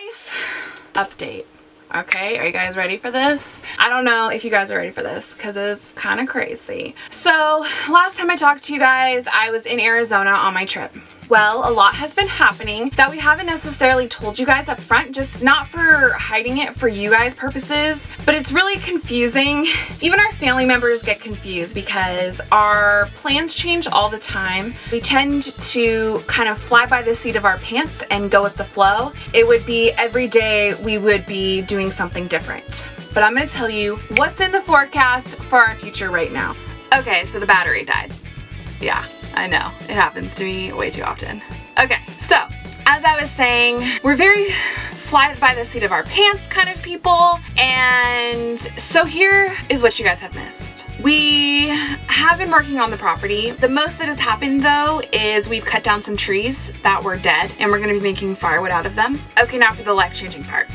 Life update. Okay, are you guys ready for this? I don't know if you guys are ready for this because it's kind of crazy. So last time I talked to you guys, I was in Arizona on my trip. Well, a lot has been happening that we haven't necessarily told you guys up front, just not for hiding it for you guys purposes, but it's really confusing. Even our family members get confused because our plans change all the time. We tend to kind of fly by the seat of our pants and go with the flow. It would be every day we would be doing something different. But I'm going to tell you what's in the forecast for our future right now. Okay, so the battery died. Yeah. I know, it happens to me way too often. Okay, so as I was saying, we're very fly by the seat of our pants kind of people, and so here is what you guys have missed. We have been working on the property. The most that has happened though is we've cut down some trees that were dead and we're gonna be making firewood out of them. Okay, now for the life-changing part.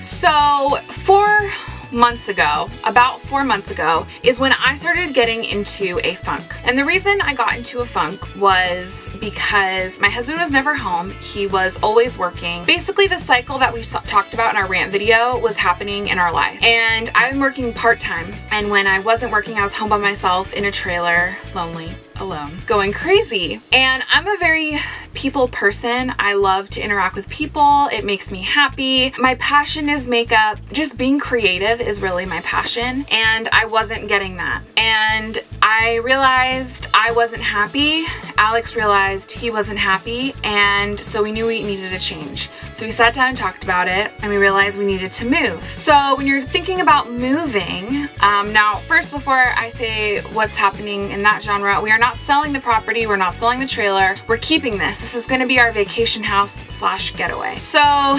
So 4 months ago, about 4 months ago, is when I started getting into a funk. And the reason I got into a funk was because my husband was never home. He was always working. Basically, the cycle that we talked about in our rant video was happening in our life. And I've been working part-time. And when I wasn't working, I was home by myself in a trailer, lonely, alone, going crazy. And I'm a very people person. I love to interact with people. It makes me happy. My passion is makeup. Just being creative is really my passion, and I wasn't getting that. And I realized I wasn't happy. Alex realized he wasn't happy, and so we knew we needed a change. So we sat down and talked about it, and we realized we needed to move. So when you're thinking about moving, now first before I say what's happening in that genre, we are not selling the property, we're not selling the trailer, we're keeping this. This is gonna be our vacation house / getaway. So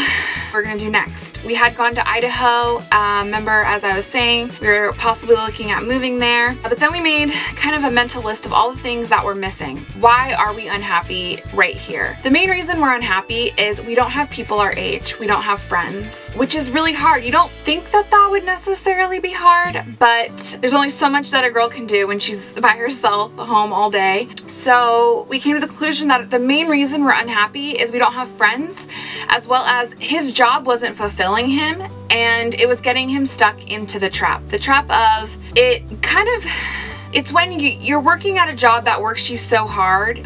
we're gonna do next. We had gone to Idaho. Remember, as I was saying, we were possibly looking at moving there, but then we made kind of a mental list of all the things that we're missing. Why are we unhappy right here? The main reason we're unhappy is we don't have people our age. We don't have friends, which is really hard. You don't think that that would necessarily be hard, but there's only so much that a girl can do when she's by herself home all day. So we came to the conclusion that the main reason we're unhappy is we don't have friends, as well as his job wasn't fulfilling him, and it was getting him stuck into the trap. The trap of it kind of, it's when you're working at a job that works you so hard.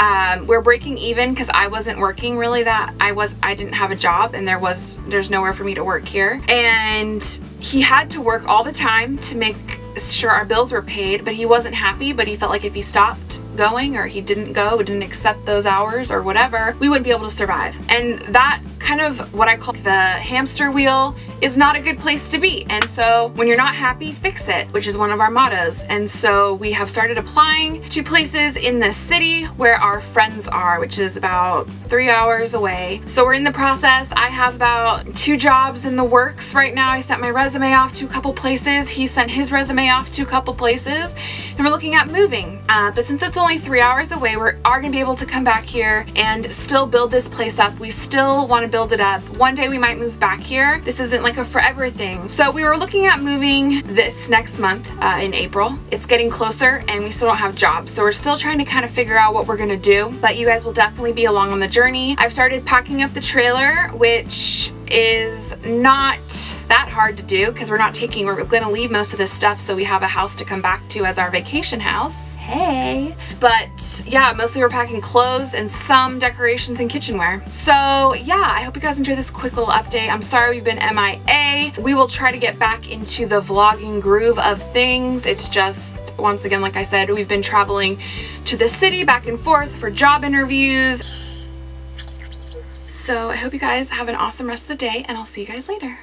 We're breaking even because I wasn't working really, that I didn't have a job, and there's nowhere for me to work here. And he had to work all the time to make sure our bills were paid, but he wasn't happy. But he felt like if he stopped going, or he didn't didn't accept those hours or whatever, we wouldn't be able to survive. And that kind of what I call the hamster wheel is not a good place to be. And so when you're not happy, fix it, which is one of our mottos. And so we have started applying to places in the city where our friends are, which is about 3 hours away. So we're in the process. I have about 2 jobs in the works right now. I sent my resume off to a couple places. He sent his resume off to a couple places, and we're looking at moving. But since it's only 3 hours away, we are gonna be able to come back here and still build this place up. We still want to build it up. One day we might move back here. This isn't like a forever thing. So we were looking at moving this next month in April. It's getting closer and we still don't have jobs. So we're still trying to kind of figure out what we're gonna do, but you guys will definitely be along on the journey. I've started packing up the trailer, which is not that hard to do because we're gonna leave most of this stuff so we have a house to come back to as our vacation house. Hey. But yeah, mostly we're packing clothes and some decorations and kitchenware. So yeah, I hope you guys enjoyed this quick little update. I'm sorry we've been MIA. We will try to get back into the vlogging groove of things. It's just, once again, like I said, we've been traveling to the city back and forth for job interviews. So I hope you guys have an awesome rest of the day, and I'll see you guys later.